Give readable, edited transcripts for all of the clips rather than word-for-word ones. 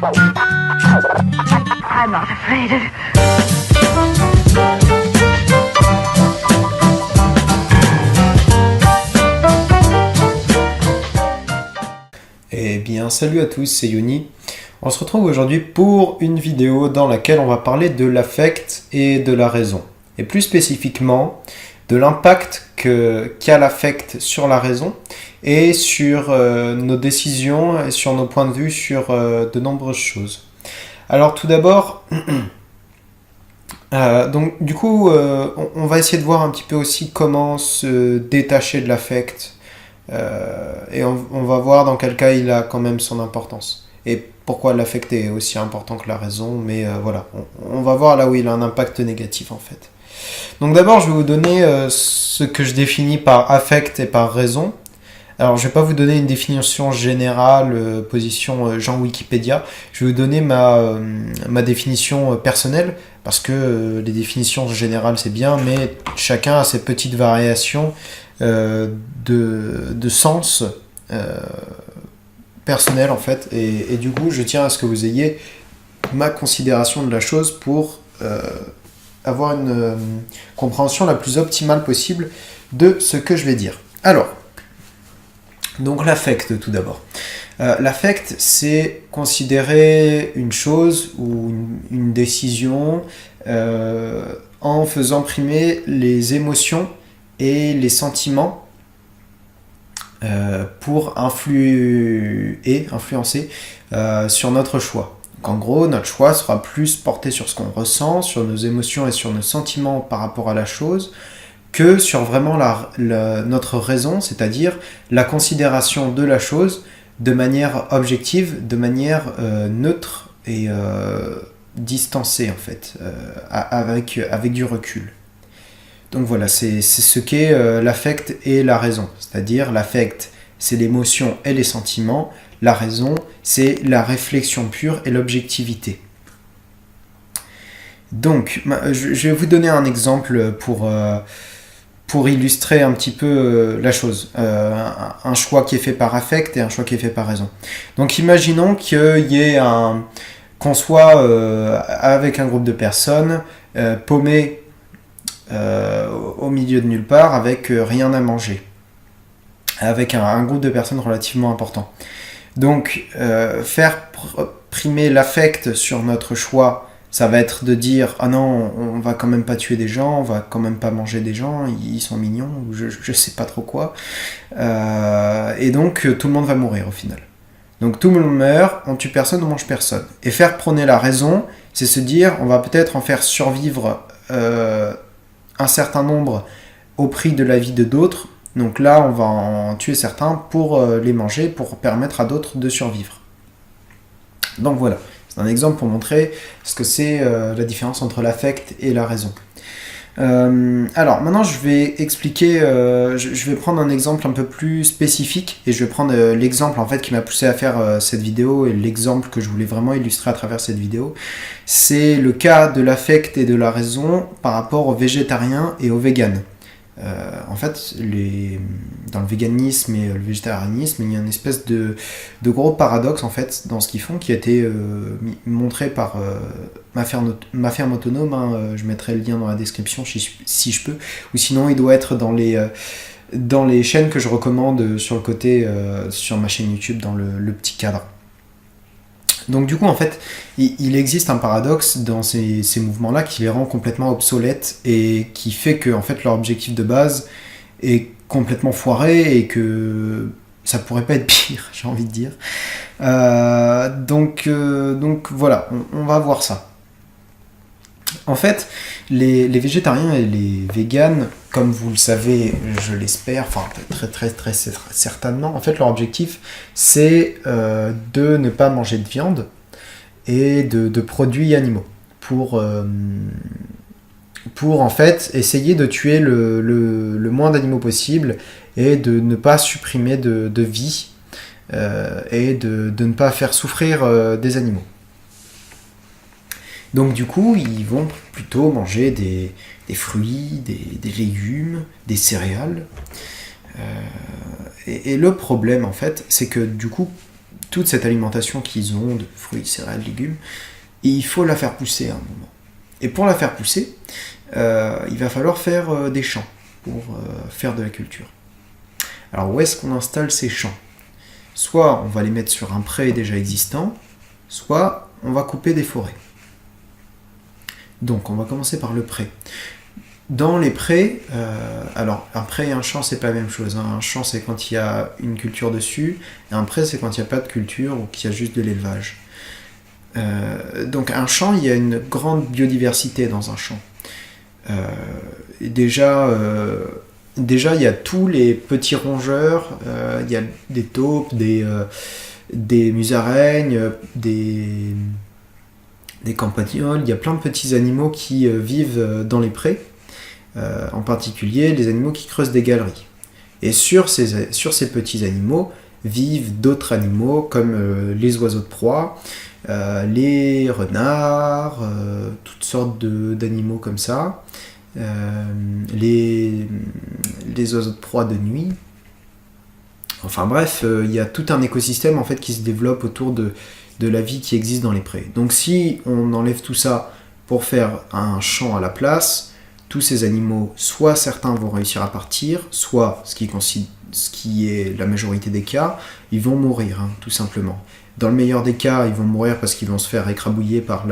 I'm not afraid of... Eh bien, salut à tous, c'est Yoni. On se retrouve aujourd'hui pour une vidéo dans laquelle on va parler de l'affect et de la raison. Et plus spécifiquement, de l'impact qu'a l'affect sur la raison et sur nos décisions et sur nos points de vue sur de nombreuses choses. Alors tout d'abord, donc du coup, on va essayer de voir un petit peu aussi comment se détacher de l'affect et on va voir dans quel cas il a quand même son importance et pourquoi l'affect est aussi important que la raison, mais voilà, on va voir là où il a un impact négatif en fait. Donc d'abord, je vais vous donner ce que je définis par affect et par raison. Alors, je ne vais pas vous donner une définition générale, position Jean Wikipédia. Je vais vous donner ma définition personnelle, parce que les définitions générales, c'est bien, mais chacun a ses petites variations de sens personnel, en fait. Et du coup, je tiens à ce que vous ayez ma considération de la chose pour avoir une compréhension la plus optimale possible de ce que je vais dire. Alors, donc l'affect tout d'abord. L'affect, c'est considérer une chose ou une décision en faisant primer les émotions et les sentiments pour influencer sur notre choix. Donc en gros, notre choix sera plus porté sur ce qu'on ressent, sur nos émotions et sur nos sentiments par rapport à la chose, que sur vraiment notre raison, c'est-à-dire la considération de la chose de manière objective, de manière neutre et distancée en fait, avec du recul. Donc voilà, c'est ce qu'est l'affect et la raison, c'est-à-dire l'affect, c'est l'émotion et les sentiments, la raison, c'est la réflexion pure et l'objectivité. Donc, je vais vous donner un exemple pour illustrer un petit peu la chose. Un choix qui est fait par affect et un choix qui est fait par raison. Donc imaginons qu'on soit avec un groupe de personnes paumés au milieu de nulle part avec rien à manger. Avec un groupe de personnes relativement important. Donc faire primer l'affect sur notre choix, ça va être de dire « Ah non, on va quand même pas tuer des gens, on va quand même pas manger des gens, ils sont mignons, ou je sais pas trop quoi. » Et donc, tout le monde va mourir au final. Donc tout le monde meurt, on tue personne, on mange personne. Et faire prôner la raison, c'est se dire « On va peut-être en faire survivre un certain nombre au prix de la vie de d'autres. » Donc là, on va en tuer certains pour les manger, pour permettre à d'autres de survivre. Donc voilà. C'est un exemple pour montrer ce que c'est la différence entre l'affect et la raison. Alors maintenant je vais expliquer, je vais prendre un exemple un peu plus spécifique et je vais prendre l'exemple en fait qui m'a poussé à faire cette vidéo et l'exemple que je voulais vraiment illustrer à travers cette vidéo. C'est le cas de l'affect et de la raison par rapport aux végétariens et aux véganes. En fait, dans le véganisme et le végétarianisme, il y a une espèce de gros paradoxe en fait dans ce qu'ils font, qui a été montré par ma ferme autonome. Hein, je mettrai le lien dans la description si je peux, ou sinon il doit être dans les chaînes que je recommande sur le côté, sur ma chaîne YouTube, dans le petit cadre. Donc du coup, en fait, il existe un paradoxe dans ces mouvements-là qui les rend complètement obsolètes et qui fait que en fait, leur objectif de base est complètement foiré et que ça pourrait pas être pire, j'ai envie de dire. Donc voilà, on va voir ça. En fait, les végétariens et les véganes, comme vous le savez, je l'espère, enfin très certainement, en fait leur objectif c'est de ne pas manger de viande et de produits animaux pour en fait essayer de tuer le moins d'animaux possible et de ne pas supprimer de vie et de ne pas faire souffrir des animaux. Donc du coup, ils vont plutôt manger des fruits, des légumes, des céréales. Et le problème, en fait, c'est que du coup, toute cette alimentation qu'ils ont de fruits, céréales, légumes, il faut la faire pousser à un moment. Et pour la faire pousser, il va falloir faire des champs pour faire de la culture. Alors où est-ce qu'on installe ces champs ? Soit on va les mettre sur un pré déjà existant, soit on va couper des forêts. Donc on va commencer par le pré. Dans les prés, alors un pré et un champ c'est pas la même chose. Hein. Un champ c'est quand il y a une culture dessus, et un pré c'est quand il n'y a pas de culture ou qu'il y a juste de l'élevage. Donc un champ, il y a une grande biodiversité dans un champ. Déjà, il y a tous les petits rongeurs, il y a des taupes, des musaraignes, des campagnols, il y a plein de petits animaux qui vivent dans les prés, en particulier les animaux qui creusent des galeries. Et sur ces petits animaux vivent d'autres animaux comme les oiseaux de proie, les renards, toutes sortes d'animaux comme ça, les oiseaux de proie de nuit. Enfin bref, il y a tout un écosystème en fait qui se développe autour de la vie qui existe dans les prés. Donc si on enlève tout ça pour faire un champ à la place, tous ces animaux, soit certains vont réussir à partir, soit, ce qui est la majorité des cas, ils vont mourir, hein, tout simplement. Dans le meilleur des cas, ils vont mourir parce qu'ils vont se faire écrabouiller par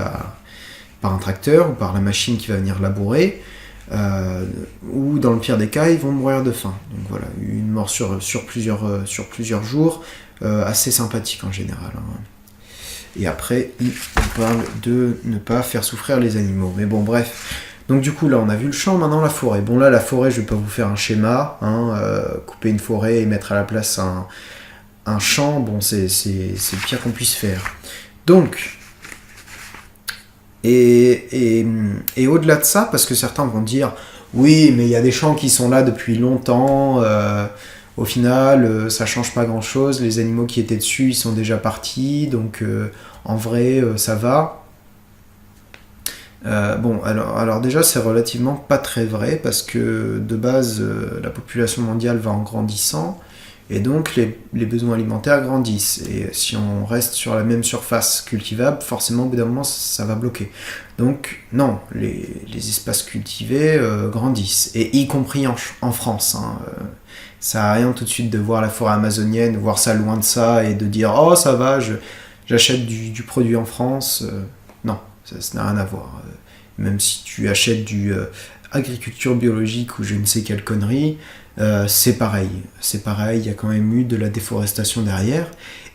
un tracteur ou par la machine qui va venir labourer, ou dans le pire des cas, ils vont mourir de faim. Donc voilà, une mort sur plusieurs jours, assez sympathique en général. Hein. Et après, on parle de ne pas faire souffrir les animaux. Mais bon, bref. Donc du coup, là, on a vu le champ, maintenant la forêt. Bon, là, la forêt, je vais pas vous faire un schéma. Hein, couper une forêt et mettre à la place un champ, bon, c'est le pire qu'on puisse faire. Donc, et au-delà de ça, parce que certains vont dire, oui, mais il y a des champs qui sont là depuis longtemps, au final, ça change pas grand-chose, les animaux qui étaient dessus, ils sont déjà partis, donc en vrai, ça va. Bon, alors déjà, c'est relativement pas très vrai, parce que de base, la population mondiale va en grandissant, et donc les besoins alimentaires grandissent. Et si on reste sur la même surface cultivable, forcément au bout d'un moment ça va bloquer. Donc non, les espaces cultivés grandissent, et y compris en France. Hein. Ça n'a rien tout de suite de voir la forêt amazonienne, voir ça loin de ça, et de dire oh ça va, j'achète du produit en France. Non, ça n'a rien à voir. Même si tu achètes du agriculture biologique ou je ne sais quelle connerie, c'est pareil, il y a quand même eu de la déforestation derrière,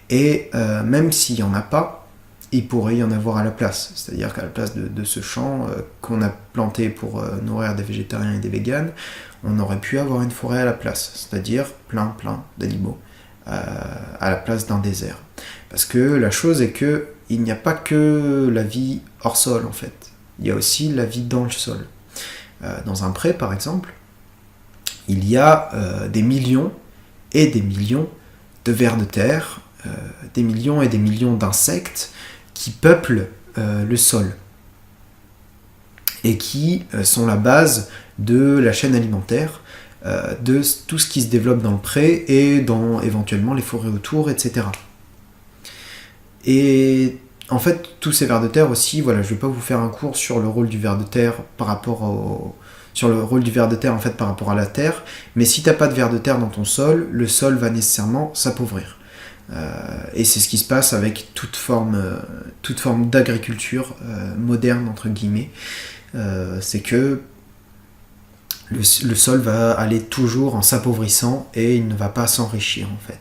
et même s'il n'y en a pas, il pourrait y en avoir à la place, c'est-à-dire qu'à la place de ce champ qu'on a planté pour nourrir des végétariens et des véganes, on aurait pu avoir une forêt à la place, c'est-à-dire plein d'animaux à la place d'un désert. Parce que la chose est que il n'y a pas que la vie hors sol en fait, il y a aussi la vie dans le sol. Dans un pré par exemple, il y a des millions et des millions de vers de terre, des millions et des millions d'insectes qui peuplent le sol et qui sont la base de la chaîne alimentaire, de tout ce qui se développe dans le pré et dans éventuellement les forêts autour, etc. Et en fait, tous ces vers de terre aussi, voilà, je ne vais pas vous faire un cours sur le rôle du ver de terre par rapport à la terre, mais si tu n'as pas de vers de terre dans ton sol, le sol va nécessairement s'appauvrir. Et c'est ce qui se passe avec toute forme d'agriculture moderne, entre guillemets. C'est que le sol va aller toujours en s'appauvrissant et il ne va pas s'enrichir en fait.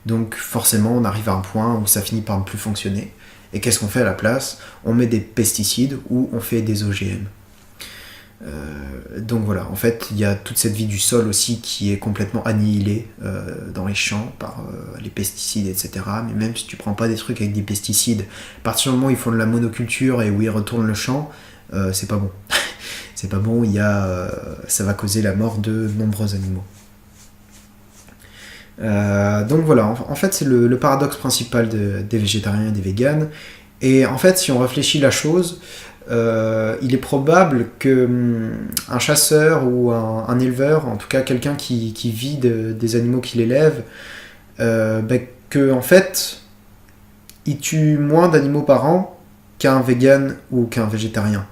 Donc forcément, on arrive à un point où ça finit par ne plus fonctionner. Et qu'est-ce qu'on fait à la place ? On met des pesticides ou on fait des OGM. Donc voilà, en fait, il y a toute cette vie du sol aussi qui est complètement annihilée dans les champs par les pesticides, etc. Mais même si tu prends pas des trucs avec des pesticides, à partir du moment où ils font de la monoculture et où ils retournent le champ, c'est pas bon. C'est pas bon, ça va causer la mort de nombreux animaux. Donc voilà, en fait c'est le paradoxe principal des végétariens et des véganes. Et en fait, si on réfléchit la chose, il est probable que un chasseur ou un éleveur, en tout cas quelqu'un qui vit des animaux qu'il élève, que en fait il tue moins d'animaux par an qu'un vegan ou qu'un végétarien.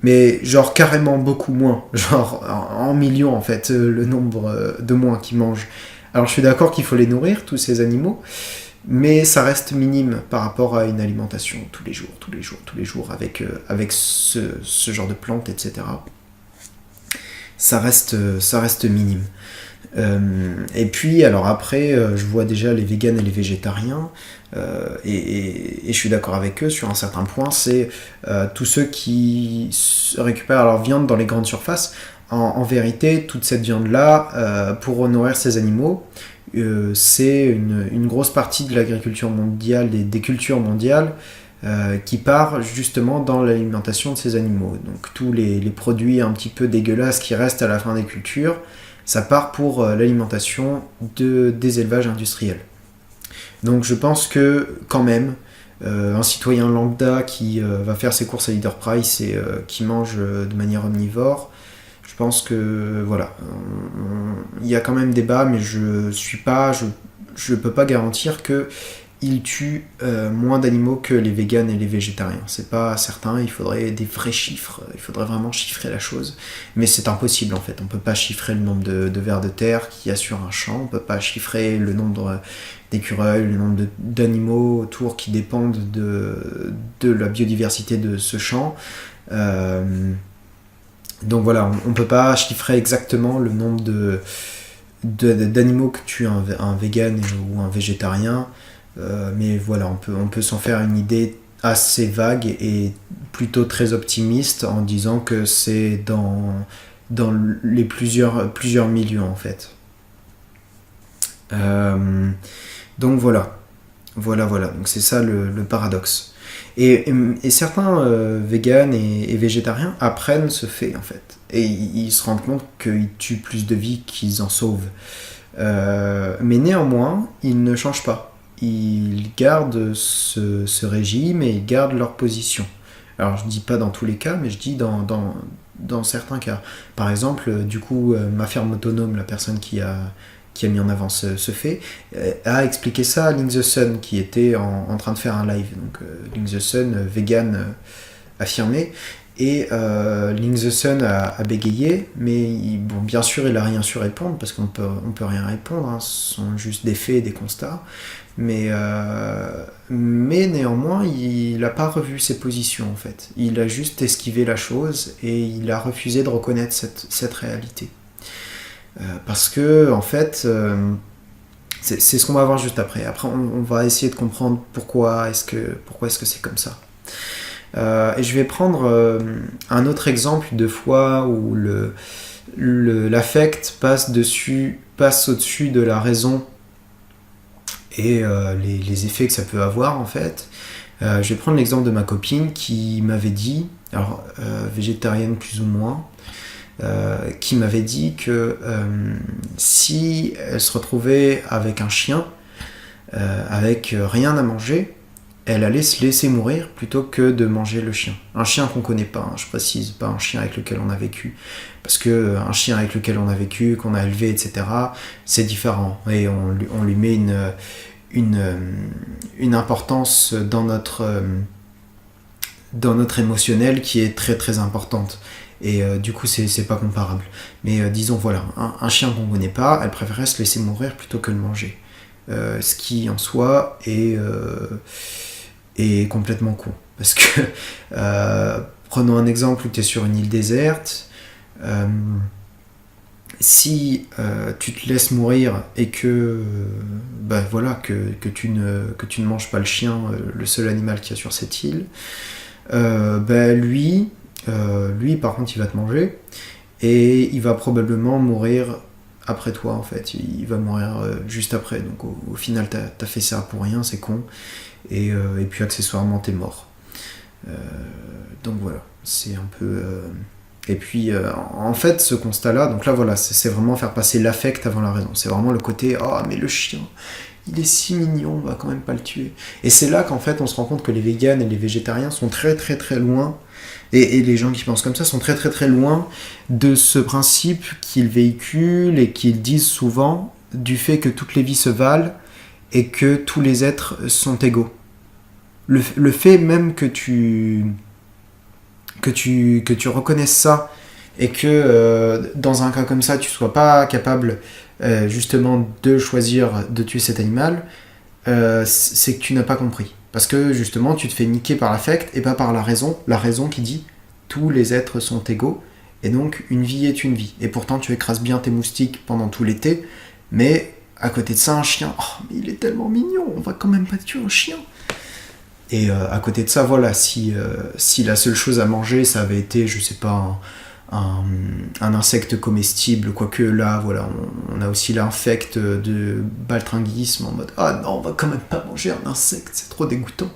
Mais genre carrément beaucoup moins, genre en millions en fait, le nombre de moins qu'ils mangent. Alors je suis d'accord qu'il faut les nourrir, tous ces animaux, mais ça reste minime par rapport à une alimentation tous les jours, avec ce genre de plantes, etc. Ça reste minime. Et puis, alors après, je vois déjà les végans et les végétariens, et je suis d'accord avec eux sur un certain point, c'est tous ceux qui récupèrent leur viande dans les grandes surfaces. En vérité, toute cette viande-là, pour nourrir ces animaux, c'est une grosse partie de l'agriculture mondiale, des cultures mondiales, qui part justement dans l'alimentation de ces animaux. Donc tous les produits un petit peu dégueulasses qui restent à la fin des cultures, ça part pour l'alimentation des élevages industriels. Donc je pense que quand même, un citoyen lambda qui va faire ses courses à Leader Price et qui mange de manière omnivore, je pense que voilà, il y a quand même débat, mais je peux pas garantir que il tue moins d'animaux que les végans et les végétariens. C'est pas certain, il faudrait des vrais chiffres, il faudrait vraiment chiffrer la chose. Mais c'est impossible en fait, on peut pas chiffrer le nombre de vers de terre qu'il y a sur un champ, on peut pas chiffrer le nombre d'écureuils, le nombre d'animaux autour qui dépendent de la biodiversité de ce champ. Donc voilà, on peut pas chiffrer exactement le nombre d'animaux que tue un vegan ou un végétarien. Mais voilà, on peut s'en faire une idée assez vague et plutôt très optimiste en disant que c'est dans les plusieurs millions en fait. Donc voilà, donc c'est ça le paradoxe. Et certains véganes et végétariens apprennent ce fait en fait. Et ils se rendent compte qu'ils tuent plus de vies qu'ils en sauvent. Mais néanmoins, ils ne changent pas. Ils gardent ce régime et ils gardent leur position. Alors je dis pas dans tous les cas, mais je dis dans certains cas. Par exemple, du coup, ma ferme autonome, la personne qui a mis en avant ce fait, a expliqué ça à Link the Sun, qui était en train de faire un live. Donc Link the Sun, vegan affirmé, et Link the Sun a bégayé, mais bon, bien sûr il a rien su répondre, parce qu'on peut rien répondre, hein, ce sont juste des faits et des constats. Mais néanmoins, il n'a pas revu ses positions en fait. Il a juste esquivé la chose et il a refusé de reconnaître cette réalité. Parce que en fait, c'est ce qu'on va voir juste après. Après, on va essayer de comprendre pourquoi est-ce que c'est comme ça. Et je vais prendre un autre exemple de fois où l'affect passe au-dessus de la raison et les effets que ça peut avoir en fait. Je vais prendre l'exemple de ma copine qui m'avait dit, alors végétarienne plus ou moins, qui m'avait dit que si elle se retrouvait avec un chien, avec rien à manger, elle allait se laisser mourir plutôt que de manger le chien. Un chien qu'on connaît pas, hein, je précise, pas un chien avec lequel on a vécu. Parce que un chien avec lequel on a vécu, qu'on a élevé, etc., c'est différent. Et on lui met une importance dans notre émotionnel qui est très très importante. Et du coup, c'est pas comparable. Mais disons, voilà, un chien qu'on connaît pas, elle préférait se laisser mourir plutôt que le manger. Ce qui, en soi, est complètement con. Parce que, prenons un exemple où tu es sur une île déserte, si tu te laisses mourir et que, que tu ne manges pas le chien, le seul animal qu'il y a sur cette île, lui, par contre, il va te manger et il va probablement mourir après toi, en fait. Il va mourir juste après. Donc, au final, t'as fait ça pour rien, c'est con. Et puis, accessoirement, t'es mort. Donc, voilà. C'est un peu... Et puis, en fait, ce constat-là, donc là, voilà, c'est vraiment faire passer l'affect avant la raison. C'est vraiment le côté, oh, mais le chien, il est si mignon, on va quand même pas le tuer. Et c'est là qu'en fait, on se rend compte que les véganes et les végétariens sont très, très, très loin, et les gens qui pensent comme ça sont très, très, très loin de ce principe qu'ils véhiculent et qu'ils disent souvent du fait que toutes les vies se valent et que tous les êtres sont égaux. le fait même que tu reconnaisses ça et que dans un cas comme ça, tu sois pas capable justement de choisir de tuer cet animal, c'est que tu n'as pas compris. Parce que justement, tu te fais niquer par l'affect et pas par la raison qui dit tous les êtres sont égaux, et donc une vie est une vie. Et pourtant, tu écrases bien tes moustiques pendant tout l'été, mais à côté de ça, un chien, oh, mais il est tellement mignon, on va quand même pas tuer un chien. Et à côté de ça, voilà, si la seule chose à manger, ça avait été, je sais pas, un insecte comestible, quoique là, voilà, on a aussi l'infect de baltringuisme en mode ah non, on va quand même pas manger un insecte, c'est trop dégoûtant.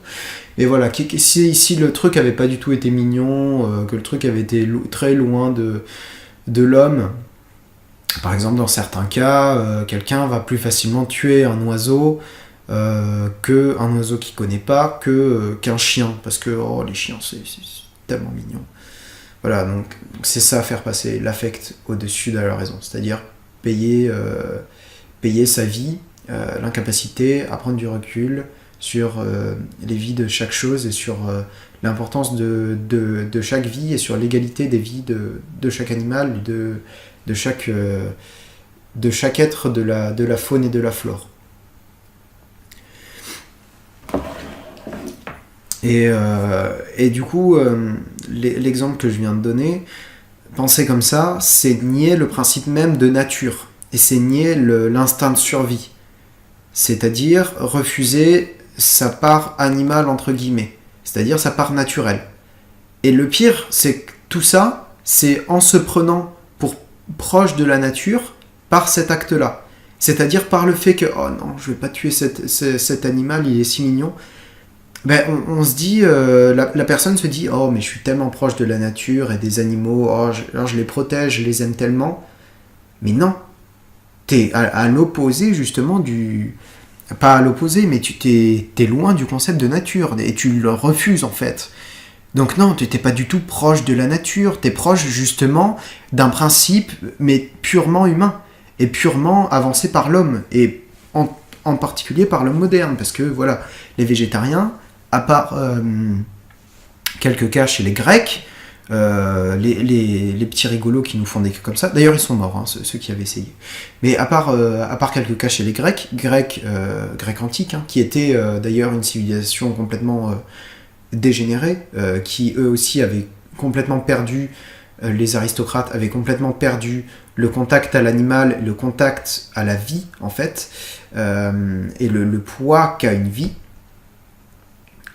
Mais voilà, si le truc avait pas du tout été mignon, que le truc avait été très loin de l'homme, par exemple, dans certains cas, quelqu'un va plus facilement tuer un oiseau qu'un oiseau qu'il connaît pas, qu'un chien, parce que oh, les chiens, c'est tellement mignon. Voilà, donc c'est ça, faire passer l'affect au-dessus de la raison, c'est-à-dire payer sa vie, l'incapacité à prendre du recul sur les vies de chaque chose et sur l'importance de chaque vie et sur l'égalité des vies de chaque animal, de chaque être de la faune et de la flore. Et du coup, l'exemple que je viens de donner, penser comme ça, c'est nier le principe même de nature. Et c'est nier l'instinct de survie. C'est-à-dire refuser sa part animale, entre guillemets. C'est-à-dire sa part naturelle. Et le pire, c'est que tout ça, c'est en se prenant pour proche de la nature par cet acte-là. C'est-à-dire par le fait que, oh non, je vais pas tuer cet animal, il est si mignon. Ben, on se dit, la personne se dit, oh mais je suis tellement proche de la nature et des animaux, oh, je les protège, je les aime tellement. Mais non, t'es à l'opposé justement pas à l'opposé, mais t'es loin du concept de nature et tu le refuses en fait. Donc non, t'es pas du tout proche de la nature, t'es proche justement d'un principe, mais purement humain et purement avancé par l'homme et en particulier par l'homme moderne, parce que voilà, les végétariens, à part quelques cas chez les Grecs, les petits rigolos qui nous font des cas comme ça, d'ailleurs ils sont morts, hein, ceux qui avaient essayé, mais à part quelques cas chez les Grecs antiques, hein, qui étaient d'ailleurs une civilisation complètement dégénérée, qui eux aussi avaient complètement perdu, les aristocrates avaient complètement perdu le contact à l'animal, le contact à la vie en fait, et le poids qu'a une vie.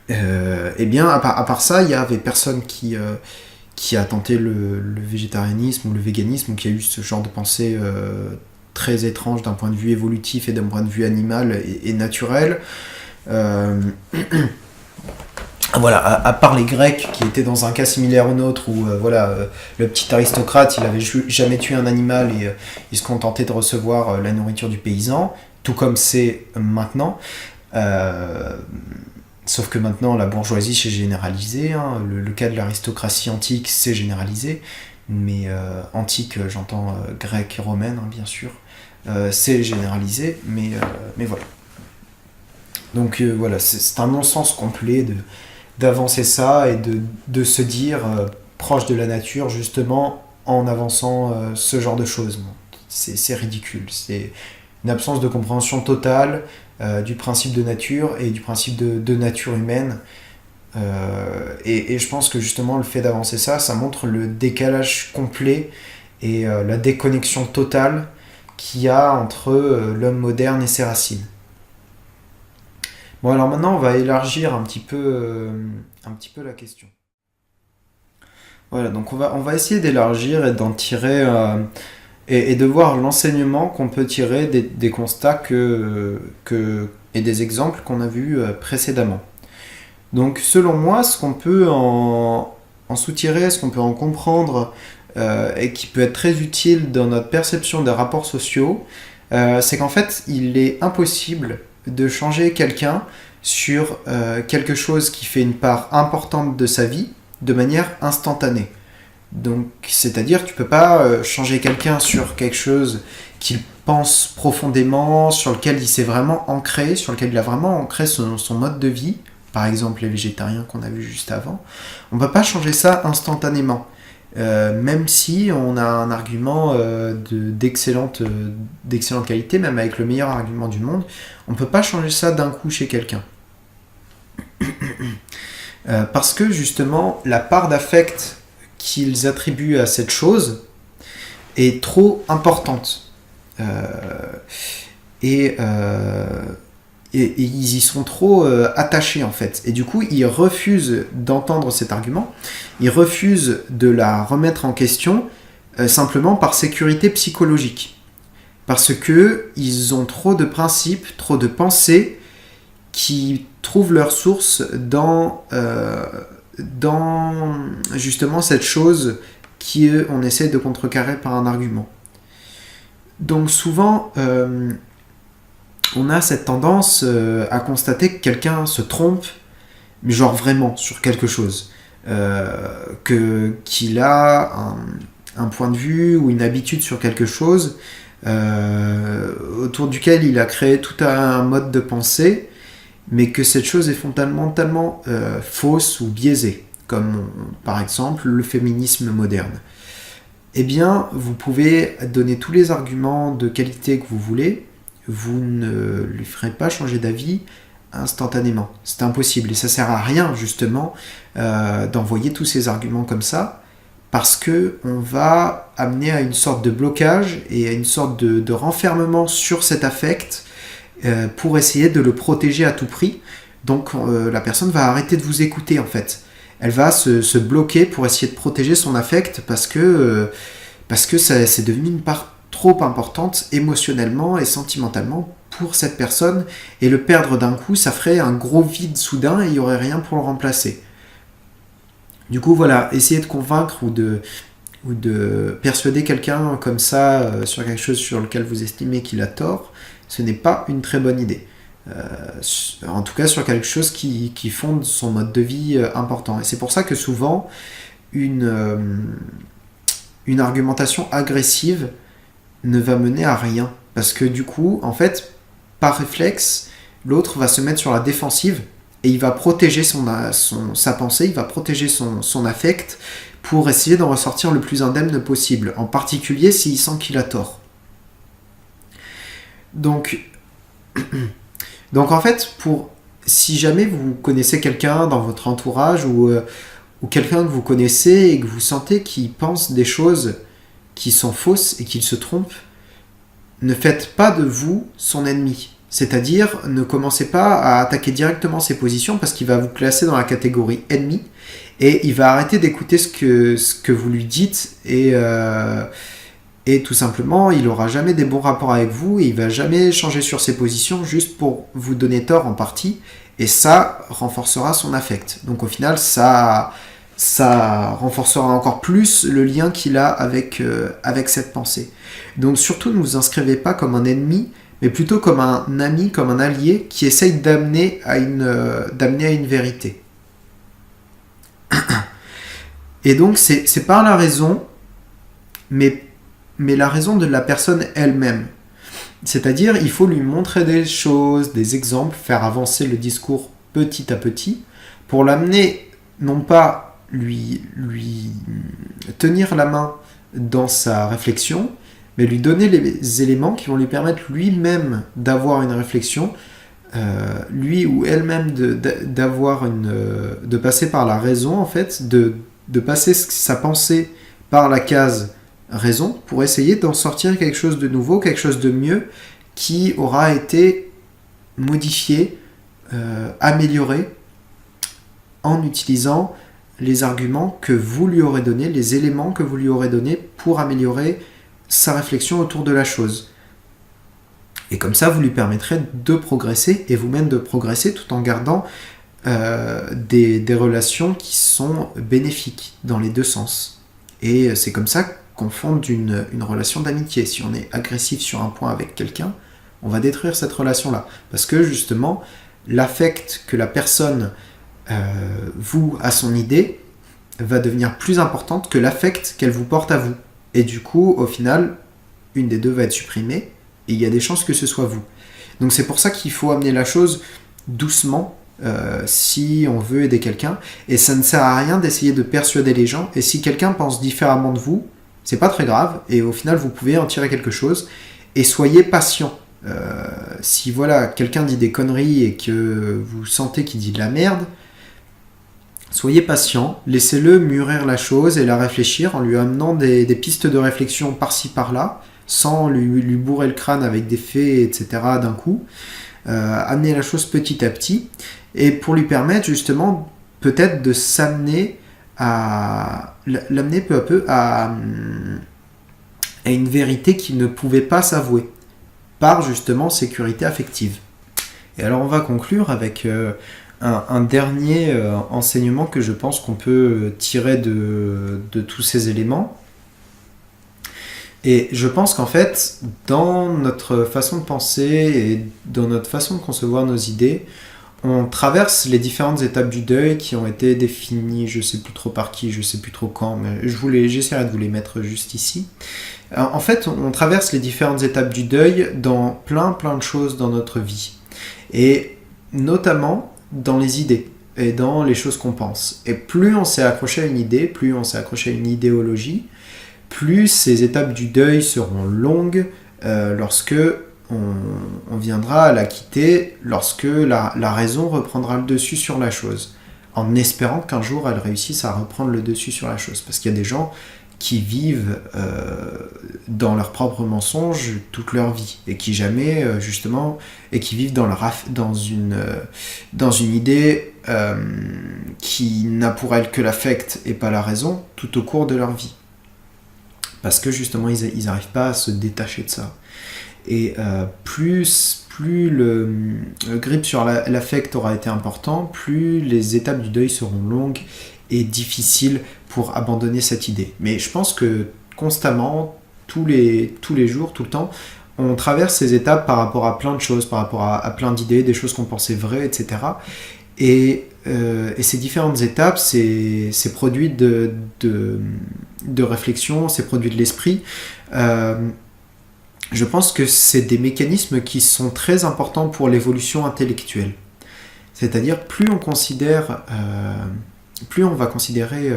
Eh bien, à part ça, il y avait personne qui a tenté le végétarianisme ou le véganisme, ou qui a eu ce genre de pensée très étrange d'un point de vue évolutif et d'un point de vue animal et naturel. Voilà, à part les Grecs qui étaient dans un cas similaire au nôtre où le petit aristocrate il avait jamais tué un animal et il se contentait de recevoir la nourriture du paysan, tout comme c'est maintenant. Sauf que maintenant la bourgeoisie c'est généralisé, hein. Le cas de l'aristocratie antique c'est généralisé, mais antique j'entends grecque et romaine, hein, bien sûr, c'est généralisé, mais voilà. Donc voilà, c'est un non-sens complet d'avancer ça et de se dire proche de la nature justement en avançant ce genre de choses. Bon, c'est ridicule, c'est une absence de compréhension totale du principe de nature et du principe de nature humaine. Et je pense que justement le fait d'avancer ça montre le décalage complet et la déconnexion totale qu'il y a entre l'homme moderne et ses racines. Bon, alors maintenant on va élargir un petit peu la question. Voilà, donc on va essayer d'élargir et d'en tirer et de voir l'enseignement qu'on peut tirer des constats et des exemples qu'on a vus précédemment. Donc selon moi, ce qu'on peut en soutirer, ce qu'on peut en comprendre et qui peut être très utile dans notre perception des rapports sociaux, c'est qu'en fait il est impossible de changer quelqu'un sur quelque chose qui fait une part importante de sa vie de manière instantanée. Donc, c'est-à-dire, tu peux pas changer quelqu'un sur quelque chose qu'il pense profondément, sur lequel il s'est vraiment ancré, sur lequel il a vraiment ancré son mode de vie, par exemple les végétariens qu'on a vu juste avant, on ne peut pas changer ça instantanément. Même si on a un argument d'excellente qualité, même avec le meilleur argument du monde, on ne peut pas changer ça d'un coup chez quelqu'un. Parce que justement, la part d'affect qu'ils attribuent à cette chose est trop importante. Et ils y sont trop attachés en fait. Et du coup, ils refusent d'entendre cet argument, ils refusent de la remettre en question simplement par sécurité psychologique. Parce que ils ont trop de principes, trop de pensées qui trouvent leur source dans justement cette chose qu'on essaie de contrecarrer par un argument. Donc souvent, on a cette tendance à constater que quelqu'un se trompe, mais genre vraiment sur quelque chose. Qu'il a un point de vue ou une habitude sur quelque chose autour duquel il a créé tout un mode de pensée, mais que cette chose est fondamentalement fausse ou biaisée, comme par exemple le féminisme moderne. Eh bien, vous pouvez donner tous les arguments de qualité que vous voulez, vous ne lui ferez pas changer d'avis instantanément. C'est impossible. Et ça sert à rien, justement, d'envoyer tous ces arguments comme ça, parce qu'on va amener à une sorte de blocage et à une sorte de renfermement sur cet affect pour essayer de le protéger à tout prix. Donc, la personne va arrêter de vous écouter, en fait. Elle va se bloquer pour essayer de protéger son affect parce que c'est devenu une part trop importante émotionnellement et sentimentalement pour cette personne, et le perdre d'un coup, ça ferait un gros vide soudain et il n'y aurait rien pour le remplacer. Du coup, voilà, essayer de convaincre ou de persuader quelqu'un comme ça sur quelque chose sur lequel vous estimez qu'il a tort, ce n'est pas une très bonne idée. En tout cas sur quelque chose qui fonde son mode de vie important. Et c'est pour ça que souvent une argumentation agressive ne va mener à rien. Parce que du coup, en fait, par réflexe, l'autre va se mettre sur la défensive et il va protéger sa pensée, il va protéger son affect pour essayer d'en ressortir le plus indemne possible, en particulier s'il sent qu'il a tort. Donc en fait, si jamais vous connaissez quelqu'un dans votre entourage ou quelqu'un que vous connaissez et que vous sentez qu'il pense des choses qui sont fausses et qu'il se trompe, ne faites pas de vous son ennemi. C'est-à-dire, ne commencez pas à attaquer directement ses positions parce qu'il va vous classer dans la catégorie ennemi et il va arrêter d'écouter ce que vous lui dites et tout simplement, il n'aura jamais des bons rapports avec vous et il ne va jamais changer sur ses positions juste pour vous donner tort en partie, et ça renforcera son affect. Donc au final, ça renforcera encore plus le lien qu'il a avec cette pensée. Donc surtout, ne vous inscrivez pas comme un ennemi, mais plutôt comme un ami, comme un allié qui essaye d'amener à une vérité. Et donc c'est par la raison, mais la raison de la personne elle-même. C'est-à-dire, il faut lui montrer des choses, des exemples, faire avancer le discours petit à petit, pour l'amener, non pas lui tenir la main dans sa réflexion, mais lui donner les éléments qui vont lui permettre lui-même d'avoir une réflexion, lui ou elle-même de passer par la raison, en fait, de passer sa pensée par la case raison pour essayer d'en sortir quelque chose de nouveau, quelque chose de mieux qui aura été modifié, amélioré en utilisant les arguments que vous lui aurez donnés, les éléments que vous lui aurez donnés pour améliorer sa réflexion autour de la chose. Et comme ça, vous lui permettrez de progresser et vous-même de progresser tout en gardant des relations qui sont bénéfiques dans les deux sens. Et c'est comme ça qu'on fonde une relation d'amitié. Si on est agressif sur un point avec quelqu'un, on va détruire cette relation-là. Parce que justement, l'affect que la personne voue à son idée va devenir plus importante que l'affect qu'elle vous porte à vous. Et du coup, au final, une des deux va être supprimée, et il y a des chances que ce soit vous. Donc c'est pour ça qu'il faut amener la chose doucement, si on veut aider quelqu'un. Et ça ne sert à rien d'essayer de persuader les gens. Et si quelqu'un pense différemment de vous, c'est pas très grave. Et au final, vous pouvez en tirer quelque chose. Et soyez patient. Si voilà, quelqu'un dit des conneries et que vous sentez qu'il dit de la merde, soyez patient, laissez-le mûrir la chose et la réfléchir en lui amenant des pistes de réflexion par-ci par-là, sans lui bourrer le crâne avec des faits, etc. d'un coup. Amener la chose petit à petit, et pour lui permettre justement peut-être de l'amener peu à peu à une vérité qu'il ne pouvait pas s'avouer, par justement sécurité affective. Et alors on va conclure avec un dernier enseignement que je pense qu'on peut tirer de tous ces éléments. Et je pense qu'en fait, dans notre façon de penser et dans notre façon de concevoir nos idées, on traverse les différentes étapes du deuil qui ont été définies, je ne sais plus trop par qui, je ne sais plus trop quand, mais j'essaierai de vous les mettre juste ici. En fait, on traverse les différentes étapes du deuil dans plein de choses dans notre vie. Et notamment dans les idées et dans les choses qu'on pense. Et plus on s'est accroché à une idée, plus on s'est accroché à une idéologie, plus ces étapes du deuil seront longues lorsque on viendra à la quitter, lorsque la raison reprendra le dessus sur la chose, en espérant qu'un jour elle réussisse à reprendre le dessus sur la chose. Parce qu'il y a des gens qui vivent dans leurs propres mensonges toute leur vie, et qui jamais, justement, et qui vivent dans une idée qui n'a pour elle que l'affect et pas la raison tout au cours de leur vie. Parce que justement, ils n'arrivent pas à se détacher de ça. Et plus le grip sur l'affect aura été important, plus les étapes du deuil seront longues et difficiles pour abandonner cette idée. Mais je pense que constamment, tous les jours, tout le temps, on traverse ces étapes par rapport à plein de choses, par rapport à plein d'idées, des choses qu'on pensait vraies, etc. Et ces différentes étapes, c'est produit de réflexion, c'est produit de l'esprit. Je pense que c'est des mécanismes qui sont très importants pour l'évolution intellectuelle. C'est-à-dire, plus on va considérer...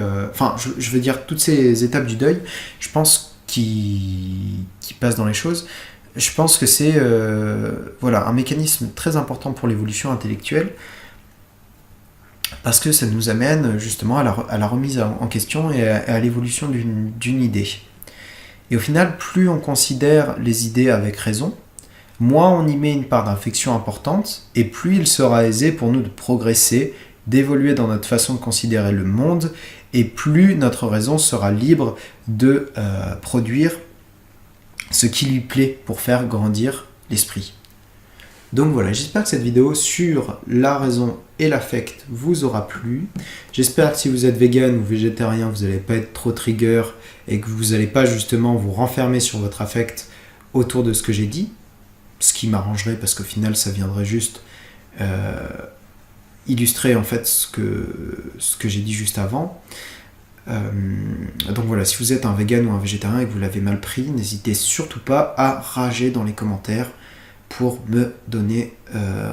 je veux dire, toutes ces étapes du deuil, je pense qui passent dans les choses, je pense que c'est un mécanisme très important pour l'évolution intellectuelle, parce que ça nous amène justement à la remise en question et à l'évolution d'une idée. Et au final, plus on considère les idées avec raison, moins on y met une part d'affection importante, et plus il sera aisé pour nous de progresser, d'évoluer dans notre façon de considérer le monde, et plus notre raison sera libre de produire ce qui lui plaît pour faire grandir l'esprit. Donc voilà, j'espère que cette vidéo sur la raison et l'affect vous aura plu. J'espère que si vous êtes vegan ou végétarien, vous n'allez pas être trop trigger et que vous n'allez pas justement vous renfermer sur votre affect autour de ce que j'ai dit. Ce qui m'arrangerait parce qu'au final, ça viendrait juste illustrer en fait ce que j'ai dit juste avant. Donc voilà, si vous êtes un vegan ou un végétarien et que vous l'avez mal pris, n'hésitez surtout pas à rager dans les commentaires pour me donner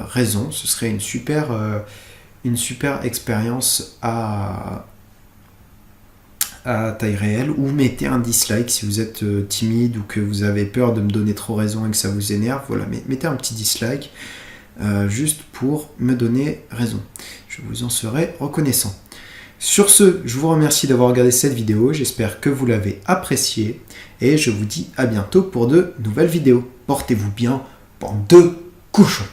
raison. Ce serait une super expérience à taille réelle. Ou mettez un dislike si vous êtes timide ou que vous avez peur de me donner trop raison et que ça vous énerve. Voilà, mettez un petit dislike juste pour me donner raison. Je vous en serai reconnaissant. Sur ce, je vous remercie d'avoir regardé cette vidéo. J'espère que vous l'avez appréciée et je vous dis à bientôt pour de nouvelles vidéos. Portez-vous bien, bande de cochons.